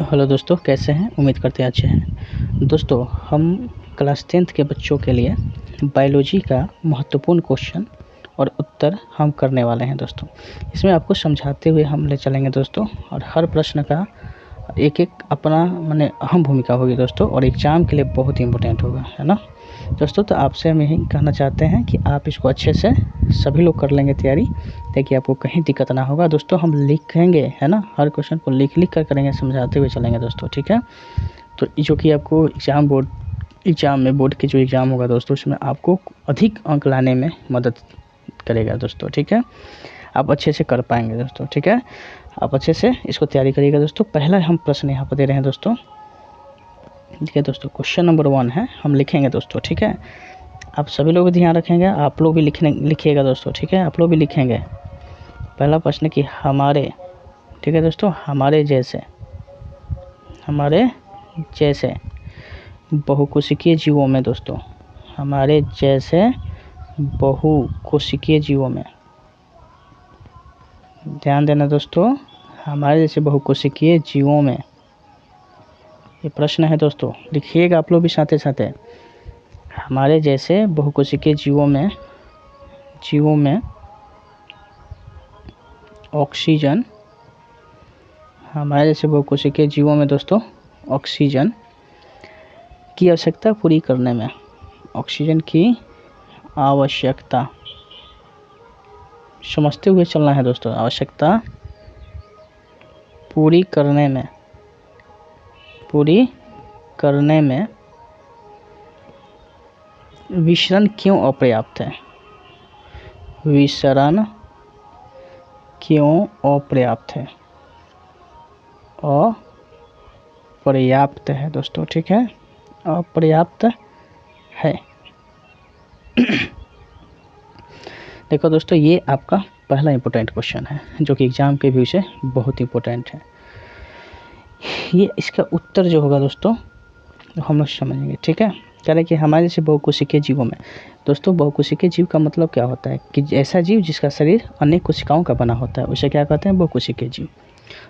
Hello दोस्तों, कैसे हैं? उम्मीद करते हैं अच्छे हैं। दोस्तों, हम क्लास 10th के बच्चों के लिए बायोलॉजी का महत्वपूर्ण क्वेश्चन और उत्तर हम करने वाले हैं दोस्तों। इसमें आपको समझाते हुए हम ले चलेंगे दोस्तों, और हर प्रश्न का एक एक अपना अहम भूमिका होगी दोस्तों, और एग्ज़ाम के लिए बहुत ही इम्पोर्टेंट होगा, है ना दोस्तों। तो आपसे हम यही कहना चाहते हैं कि आप इसको अच्छे से सभी लोग कर लेंगे तैयारी, ताकि आपको कहीं दिक्कत ना होगा दोस्तों। हम लिखेंगे, है ना, हर क्वेश्चन को लिख कर करेंगे, समझाते हुए चलेंगे दोस्तों, ठीक है। तो जो कि आपको एग्ज़ाम में बोर्ड के जो एग्ज़ाम होगा दोस्तों, उसमें आपको अधिक अंक लाने में मदद करेगा दोस्तों, ठीक है। आप अच्छे से कर पाएंगे दोस्तों, ठीक है। आप अच्छे से इसको तैयारी करिएगा दोस्तों। पहला हम प्रश्न यहाँ पर दे रहे हैं दोस्तों, ठीक है दोस्तों। क्वेश्चन नंबर 1 है, हम लिखेंगे दोस्तों, ठीक है। आप सभी लोग ध्यान रखेंगे, आप लोग भी लिखिएगा दोस्तों, ठीक है। आप लोग भी लिखेंगे। पहला प्रश्न कि हमारे, ठीक है दोस्तों, हमारे जैसे बहुकोशिकीय जीवों में दोस्तों, हमारे जैसे बहुकोशिकीय जीवों में, ध्यान देना दोस्तों, हमारे जैसे बहुकोशिकीय जीवों में, ये प्रश्न है दोस्तों, लिखिएगा आप लोग भी साथ साथ। हमारे जैसे बहुकोशिकीय जीवों में ऑक्सीजन, हमारे जैसे बहुकोशिकीय जीवों में दोस्तों ऑक्सीजन की आवश्यकता पूरी करने में, ऑक्सीजन की आवश्यकता, समझते हुए चलना है दोस्तों, आवश्यकता पूरी करने में विसरण क्यों अपर्याप्त है? विसरण क्यों अपर्याप्त है? अपर्याप्त है दोस्तों, ठीक है, अपर्याप्त है। देखो दोस्तों, ये आपका पहला इम्पोर्टेंट क्वेश्चन है, जो कि एग्ज़ाम के व्यू से बहुत इम्पोर्टेंट है। ये इसका उत्तर जो होगा दोस्तों, हम लोग समझेंगे, ठीक है। कह रहे कि हमारे जैसे बहुकोशिकीय जीवों में दोस्तों, बहुकोशिकीय जीव का मतलब क्या होता है कि ऐसा जीव जिसका शरीर अनेक कोशिकाओं का बना होता है, उसे क्या कहते हैं? बहुकोशिकीय जीव।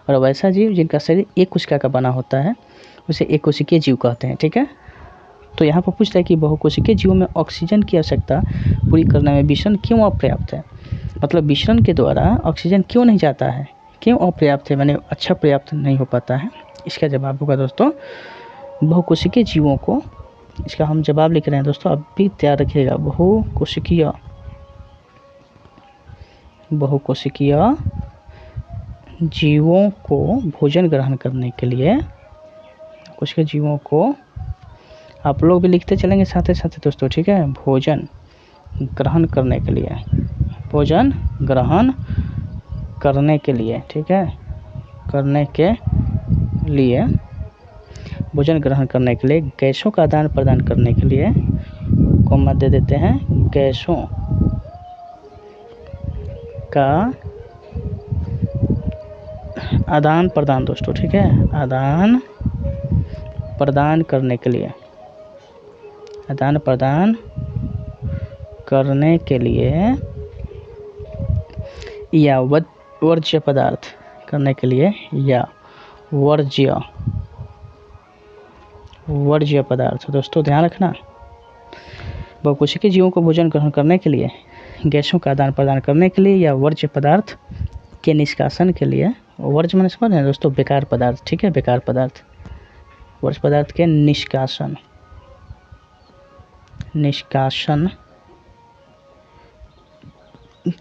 और वैसा जीव जिनका शरीर एक कोशिका का बना होता है, उसे एक कोशिकीय जीव कहते हैं, ठीक है। तो यहाँ पर पूछता है कि बहुकोशिकीय जीवों में ऑक्सीजन की आवश्यकता पूरी करने में विसरण क्यों अपर्याप्त है? मतलब विसरण के द्वारा ऑक्सीजन क्यों नहीं जाता है, क्यों अपर्याप्त है, माने अच्छा पर्याप्त नहीं हो पाता है। इसका जवाब होगा दोस्तों, बहुकोशिकीय जीवों को, इसका हम जवाब लिख रहे हैं दोस्तों, आप भी तैयार रखिएगा। बहुकोशिकीय जीवों को भोजन ग्रहण करने के लिए, कोशिकीय जीवों को आप लोग भी लिखते चलेंगे साथ साथ दोस्तों, ठीक है। भोजन ग्रहण करने के लिए, भोजन ग्रहण करने के लिए, ठीक है, करने के लिए, भोजन ग्रहण करने के लिए गैसों का आदान प्रदान करने के लिए, कॉमा दे देते हैं, गैसों का आदान प्रदान दोस्तों, ठीक है, आदान प्रदान करने के लिए, आदान प्रदान करने के लिए, या वर्ज्य पदार्थ करने के लिए, या वर्ज्य पदार्थ दोस्तों, ध्यान रखना। बहुकोशिकीय जीवों को भोजन ग्रहण करने के लिए, गैसों का आदान प्रदान करने के लिए, या वर्ज्य पदार्थ के निष्कासन के लिए, वर्ज्य माने समझ रहे हैं दोस्तों, बेकार पदार्थ, ठीक है, बेकार पदार्थ, वर्ज्य पदार्थ के निष्कासन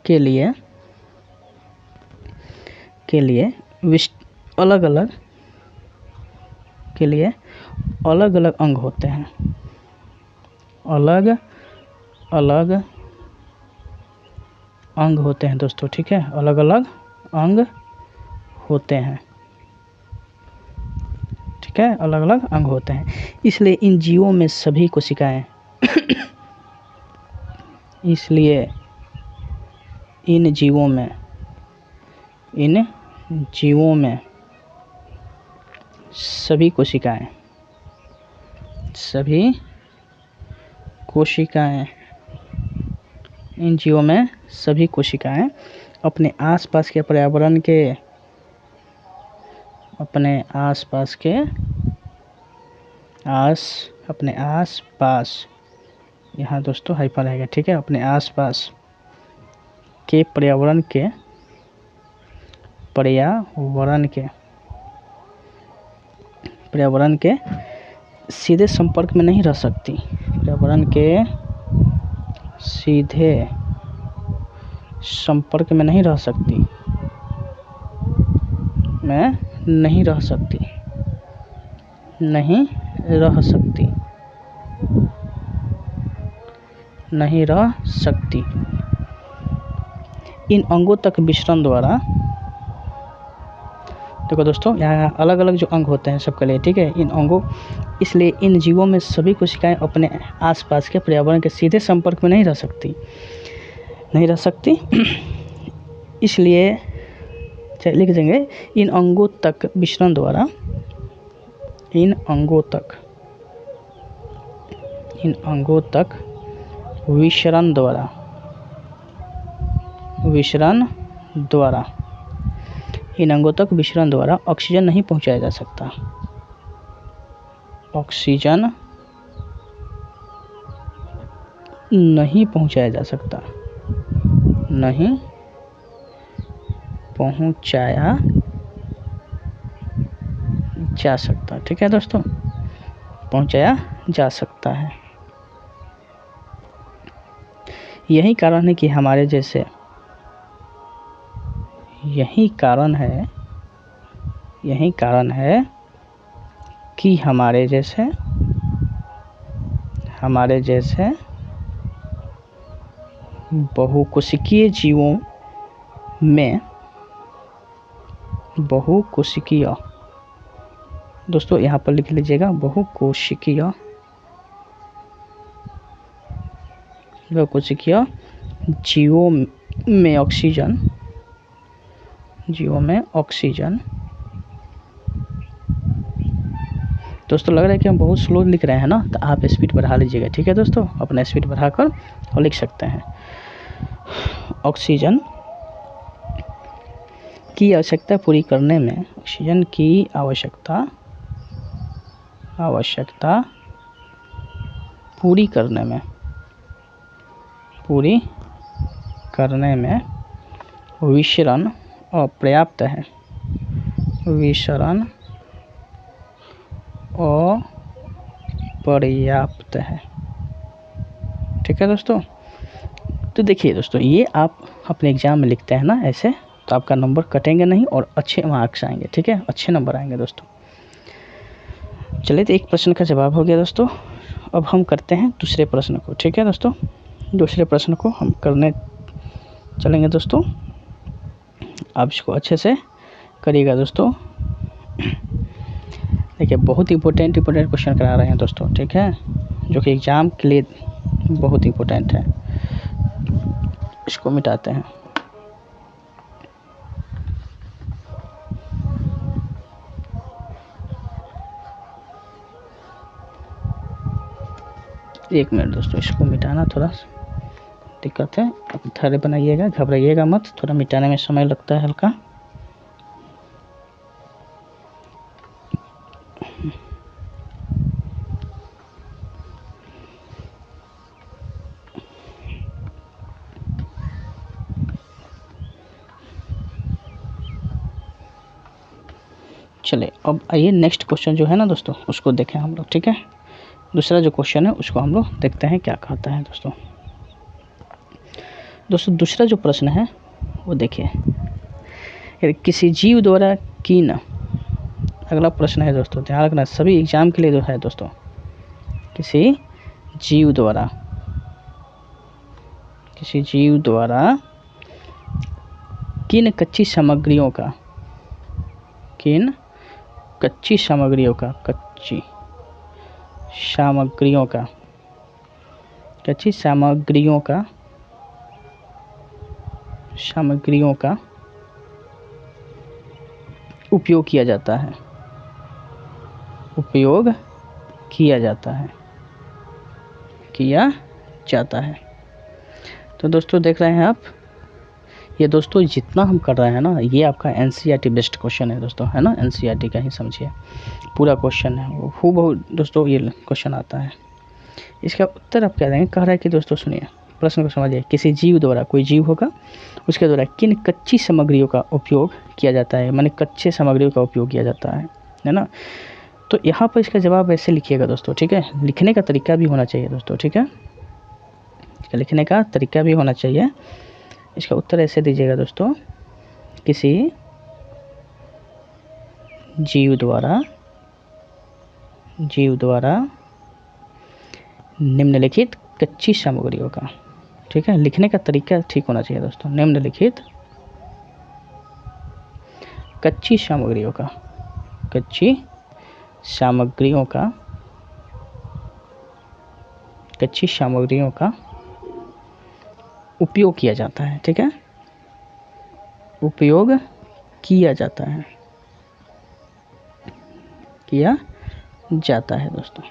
के लिए अलग अलग अंग होते हैं, अलग अलग अंग होते हैं दोस्तों, ठीक है, अलग अलग अंग होते हैं, ठीक है, अलग अलग अंग होते हैं। इसलिए इन जीवों में सभी कोशिकाएं इसलिए इन जीवों में सभी कोशिकाएं अपने आसपास के पर्यावरण के अपने आसपास के अपने आसपास, यहाँ दोस्तों हाइफन रहेगा, ठीक है। अपने आसपास के पर्यावरण के सीधे संपर्क में नहीं रह सकती, पर्यावरण के सीधे संपर्क में नहीं रह सकती, नहीं रह सकती इन अंगों तक विचरण द्वारा। देखो दोस्तों, यहाँ अलग अलग जो अंग होते हैं सबके लिए, ठीक है। इन अंगों, इसलिए इन जीवों में सभी कोशिकाएं अपने आसपास के पर्यावरण के सीधे संपर्क में नहीं रह सकती इसलिए लिख देंगे, इन अंगों तक विचरण द्वारा, इन अंगों तक विचरण द्वारा ऑक्सीजन नहीं पहुंचाया जा सकता, ऑक्सीजन नहीं पहुंचाया जा सकता, ठीक है दोस्तों, पहुंचाया जा सकता है। यही कारण है कि हमारे जैसे कि हमारे जैसे बहुकोशिकीय जीवों में, दोस्तों यहाँ पर लिख लीजिएगा, बहुकोशिकीय जीवों में ऑक्सीजन, दोस्तों लग रहा है कि हम बहुत स्लो लिख रहे हैं ना, तो आप स्पीड बढ़ा लीजिएगा, ठीक है दोस्तों, अपना स्पीड बढ़ाकर और लिख सकते हैं। ऑक्सीजन की आवश्यकता पूरी करने में, ऑक्सीजन की आवश्यकता पूरी करने में विचरण अपर्याप्त है, ठीक है दोस्तों। तो देखिए दोस्तों, ये आप अपने एग्ज़ाम में लिखते हैं ना ऐसे, तो आपका नंबर कटेंगे नहीं और अच्छे मार्क्स आएंगे, ठीक है, अच्छे नंबर आएंगे दोस्तों। चलिए, तो एक प्रश्न का जवाब हो गया दोस्तों। अब हम करते हैं दूसरे प्रश्न को, ठीक है दोस्तों। दूसरे प्रश्न को हम करने चलेंगे दोस्तों, आप इसको अच्छे से करिएगा दोस्तों। देखिए, बहुत इम्पोर्टेंट क्वेश्चन करा रहे हैं दोस्तों, ठीक है, जो कि एग्ज़ाम के लिए बहुत इम्पोर्टेंट है। इसको मिटाते हैं। एक मिनट दोस्तों, इसको मिटाना थोड़ा दिक्कत है, आप धैर्य बनाइएगा, घबराइएगा मत, थोड़ा मिटाने में समय लगता है हल्का। चलिए, अब आइए नेक्स्ट क्वेश्चन जो है ना दोस्तों, उसको देखें हम लोग, ठीक है। दूसरा जो क्वेश्चन है उसको हम लोग देखते हैं क्या कहता है दोस्तों। दूसरा जो प्रश्न है वो देखिए, किसी जीव द्वारा कीन, अगला प्रश्न है दोस्तों, ध्यान रखना, सभी एग्जाम के लिए जो है दोस्तों, किसी जीव द्वारा किन कच्ची सामग्रियों का उपयोग किया जाता है। तो दोस्तों देख रहे हैं आप, ये दोस्तों जितना हम कर रहे हैं ना, ये आपका एनसीईआरटी बेस्ड क्वेश्चन है दोस्तों, है ना, एनसीईआरटी का ही समझिए पूरा क्वेश्चन है, वो हूबहू दोस्तों ये क्वेश्चन आता है। इसका उत्तर आप क्या देंगे, कह रहा है कि दोस्तों सुनिए प्रश्न को समझिए, किसी जीव द्वारा, कोई जीव होगा उसके द्वारा किन कच्ची सामग्रियों का उपयोग किया जाता है, माने कच्चे सामग्रियों का उपयोग किया जाता है ना। तो यहाँ पर इसका जवाब ऐसे लिखिएगा दोस्तों, ठीक है, लिखने का तरीका भी होना चाहिए दोस्तों, ठीक है, इसका लिखने का तरीका भी होना चाहिए। इसका उत्तर ऐसे दीजिएगा दोस्तों, किसी जीव द्वारा निम्नलिखित कच्ची सामग्रियों का, ठीक है, लिखने का तरीका ठीक होना चाहिए दोस्तों, निम्नलिखित कच्ची सामग्रियों का उपयोग किया जाता है, ठीक है, उपयोग किया जाता है दोस्तों।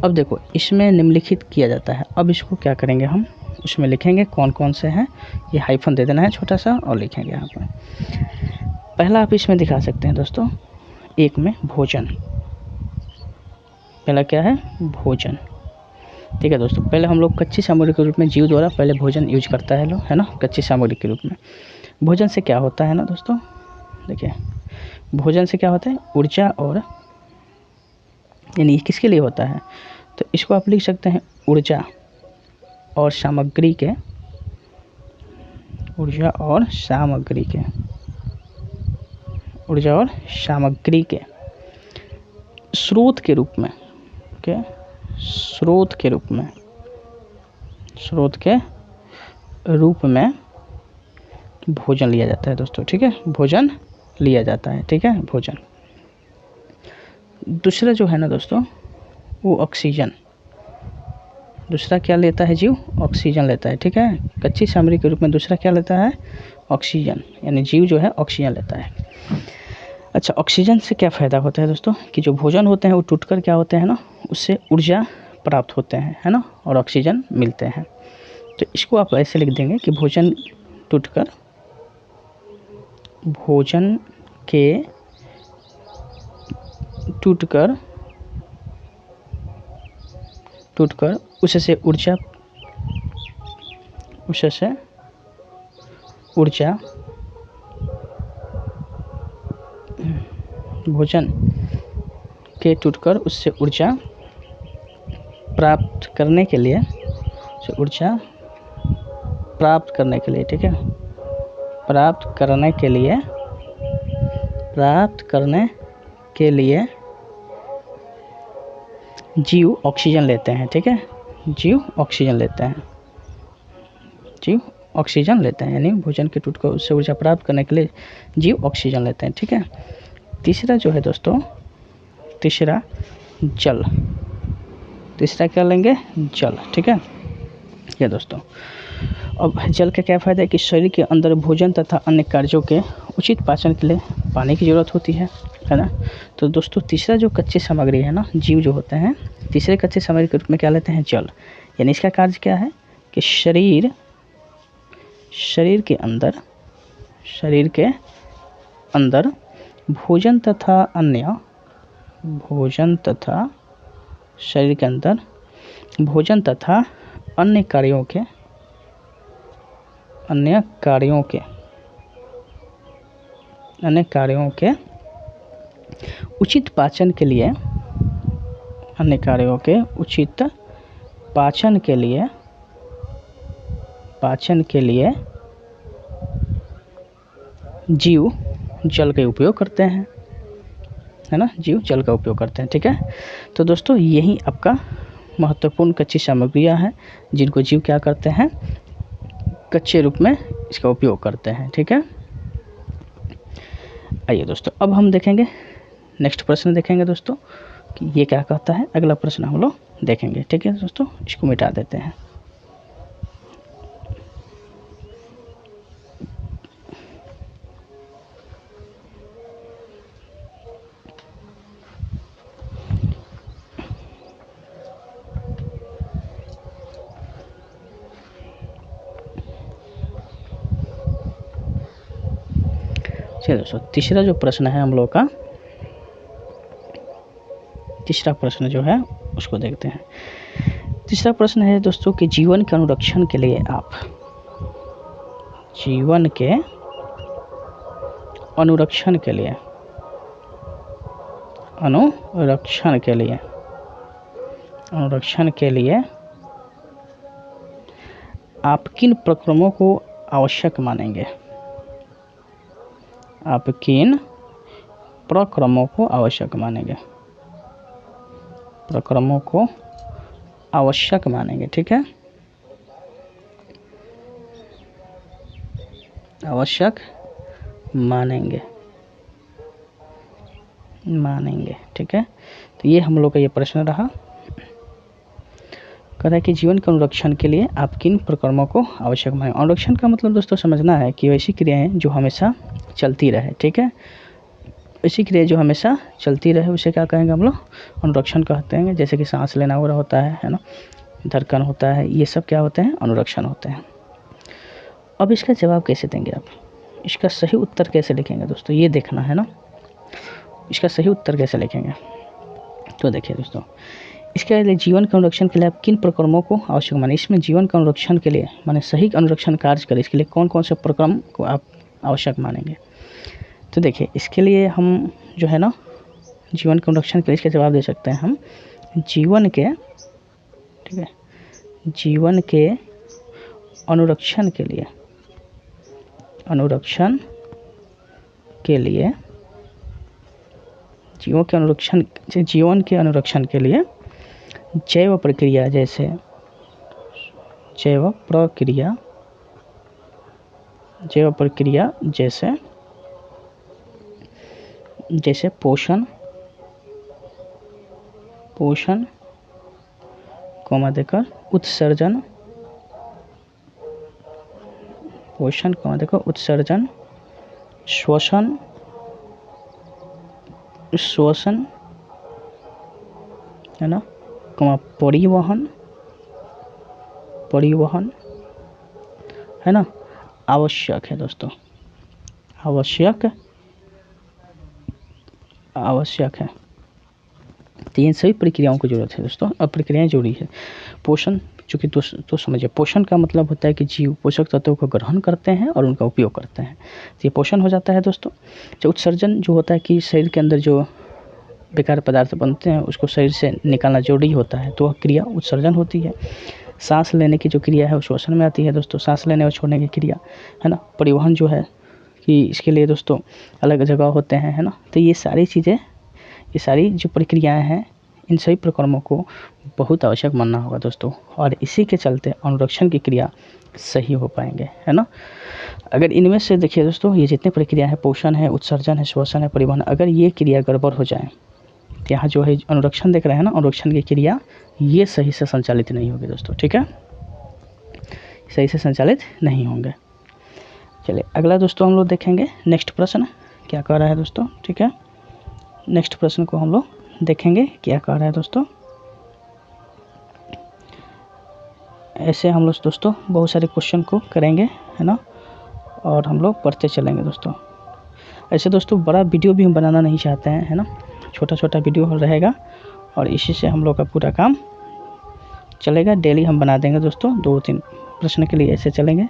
अब देखो इसमें निम्नलिखित किया जाता है, अब इसको क्या करेंगे हम, उसमें लिखेंगे कौन कौन से हैं, ये हाइफन दे देना है छोटा सा और लिखेंगे यहाँ पर। पहला आप इसमें दिखा सकते हैं दोस्तों, एक में भोजन, पहला क्या है, भोजन, ठीक है दोस्तों। पहले हम लोग कच्ची सामग्री के रूप में जीव द्वारा पहले भोजन यूज करता है लोग, है ना, कच्ची सामग्री के रूप में। भोजन से क्या होता है ना दोस्तों, देखिए भोजन से क्या होता है, ऊर्जा, और यानी किसके लिए होता है, तो इसको आप लिख सकते हैं ऊर्जा और सामग्री के स्रोत के रूप में, क्या, स्रोत के रूप में भोजन लिया जाता है दोस्तों, ठीक है, भोजन लिया जाता है, ठीक है, भोजन। दूसरा जो है ना दोस्तों, वो ऑक्सीजन, दूसरा क्या लेता है जीव, ऑक्सीजन लेता है, ठीक है, कच्ची सामग्री के रूप में दूसरा क्या लेता है, ऑक्सीजन, यानी जीव जो है ऑक्सीजन लेता है। अच्छा, ऑक्सीजन से क्या फ़ायदा होता है दोस्तों, कि जो भोजन होते हैं वो टूटकर क्या होते हैं ना, उससे ऊर्जा प्राप्त होते हैं, है ना, और ऑक्सीजन मिलते हैं। तो इसको आप ऐसे लिख देंगे कि भोजन टूटकर उससे ऊर्जा भोजन के टूटकर उससे ऊर्जा प्राप्त करने के लिए, ठीक है, प्राप्त करने के लिए जीव ऑक्सीजन लेते हैं, ठीक है, जीव ऑक्सीजन लेते हैं, यानी भोजन के टूटकर उससे ऊर्जा प्राप्त करने के लिए जीव ऑक्सीजन लेते हैं, ठीक है। तीसरा जो है दोस्तों, तीसरा जल, तीसरा क्या लेंगे, जल, ठीक है, ये दोस्तों। अब जल का क्या फ़ायदा है कि शरीर के अंदर भोजन तथा अन्य कार्यों के उचित पाचन के लिए पानी की ज़रूरत होती है ना। तो दोस्तों तीसरा जो कच्ची सामग्री है ना, जीव जो होते हैं तीसरे कच्चे सामग्री के रूप में क्या लेते हैं, जल, यानी इसका कार्य क्या है कि शरीर के अंदर भोजन तथा अन्य कार्यों के उचित पाचन के लिए, जीव जल का उपयोग करते हैं, है ना, जीव जल का उपयोग करते हैं, ठीक है। तो दोस्तों यही आपका महत्वपूर्ण कच्ची सामग्रियां हैं जिनको जीव क्या करते हैं, कच्चे रूप में इसका उपयोग करते हैं, ठीक है। आइए दोस्तों अब हम देखेंगे नेक्स्ट प्रश्न देखेंगे दोस्तों कि ये क्या कहता है, अगला प्रश्न हम लोग देखेंगे, ठीक है दोस्तों। इसको मिटा देते हैं। चलिए दोस्तों, तीसरा जो प्रश्न है हम लोग का, तीसरा प्रश्न जो है उसको देखते हैं। तीसरा प्रश्न है दोस्तों कि जीवन के अनुरक्षण के लिए आप, जीवन के अनुरक्षण के लिए, अनुरक्षण के लिए, अनुरक्षण के लिए आप किन प्रक्रमों को आवश्यक मानेंगे? आप किन प्रक्रमों को आवश्यक मानेंगे? प्रक्रमों को आवश्यक मानेंगे, ठीक है, आवश्यक मानेंगे, ठीक है। तो ये हम लोग का ये प्रश्न रहा। कह रहा है कि जीवन के अनुरक्षण के लिए आप किन प्रक्रमों को आवश्यक मानेंगे। अनुरक्षण का मतलब दोस्तों समझना है कि वैसी क्रियाएं जो हमेशा चलती रहे, ठीक है, ऐसी क्रिया जो हमेशा चलती रहे उसे क्या कहेंगे हम लोग? अनुरक्षण कहते हैं। जैसे कि सांस लेना वगैरह होता है ना, धड़कन होता है, ये सब क्या होते हैं? अनुरक्षण होते हैं। अब इसका जवाब कैसे देंगे आप? इसका सही उत्तर कैसे लिखेंगे दोस्तों, ये देखना है ना, इसका सही उत्तर कैसे लिखेंगे। तो देखिए दोस्तों, इसके लिए जीवन के अनुरक्षण के लिए आप किन प्रक्रमों को आवश्यक माने, इसमें जीवन के अनुरक्षण के लिए माने सही अनुरक्षण कार्य करे, इसके लिए कौन कौन से प्रक्रम को आप आवश्यक मानेंगे। तो देखिए, इसके लिए हम जो है ना, जीवन के अनुरक्षण के लिए इसका जवाब दे सकते हैं हम जीवन के, ठीक है, जीवन के अनुरक्षण के लिए, अनुरक्षण के लिए, जीवन के अनुरक्षण के लिए जैव प्रक्रिया, जैसे जैव प्रक्रिया जैसे पोषण कॉमा देकर उत्सर्जन, पोषण कॉमा देकर उत्सर्जन, श्वसन है ना, कॉमा परिवहन है ना, आवश्यक है दोस्तों, आवश्यक है। तो इन सभी प्रक्रियाओं की जरूरत है दोस्तों। अब प्रक्रियाएं जुड़ी है। पोषण, चूँकि तो समझिए, पोषण का मतलब होता है कि जीव पोषक तत्वों को ग्रहण करते हैं और उनका उपयोग करते हैं, तो ये पोषण हो जाता है दोस्तों। जो उत्सर्जन जो होता है कि शरीर के अंदर जो बेकार पदार्थ बनते हैं उसको शरीर से निकालना जरूरी होता है, तो वह क्रिया उत्सर्जन होती है। सांस लेने की जो क्रिया है वो श्वसन में आती है दोस्तों, सांस लेने और छोड़ने की क्रिया है ना। परिवहन जो है कि इसके लिए दोस्तों अलग जगह होते हैं, है ना। तो ये सारी चीज़ें, ये सारी जो प्रक्रियाएं हैं, इन सभी प्रक्रमों को बहुत आवश्यक मानना होगा दोस्तों, और इसी के चलते अनुरक्षण की क्रिया सही हो पाएंगे, है ना। अगर इनमें से देखिए दोस्तों, ये जितने प्रक्रिया है, पोषण है, उत्सर्जन है, श्वसन है, परिवहन, अगर ये क्रिया गड़बड़ हो जाए तो यहाँ जो है अनुरक्षण देख रहे हैं ना, अनुरक्षण की क्रिया ये सही से संचालित नहीं होगी दोस्तों, ठीक है, सही से संचालित नहीं होंगे। चलिए अगला दोस्तों हम लोग देखेंगे नेक्स्ट प्रश्न क्या कह रहा है दोस्तों, ठीक है। नेक्स्ट प्रश्न को हम लोग देखेंगे क्या कह रहा है दोस्तों। ऐसे हम लोग दोस्तों बहुत सारे क्वेश्चन को करेंगे, है ना, और हम लोग पढ़ते चलेंगे दोस्तों। ऐसे दोस्तों बड़ा वीडियो भी हम बनाना नहीं चाहते हैं, है ना, छोटा छोटा वीडियो रहेगा और इसी से हम लोग का पूरा काम चलेगा। डेली हम बना देंगे दोस्तों, 2-3 प्रश्न के लिए ऐसे चलेंगे।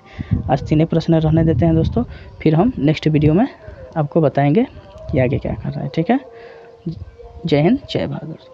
आज 3 प्रश्न रहने देते हैं दोस्तों, फिर हम नेक्स्ट वीडियो में आपको बताएंगे कि आगे क्या कर रहा है, ठीक है। जय हिंद, जय भारत।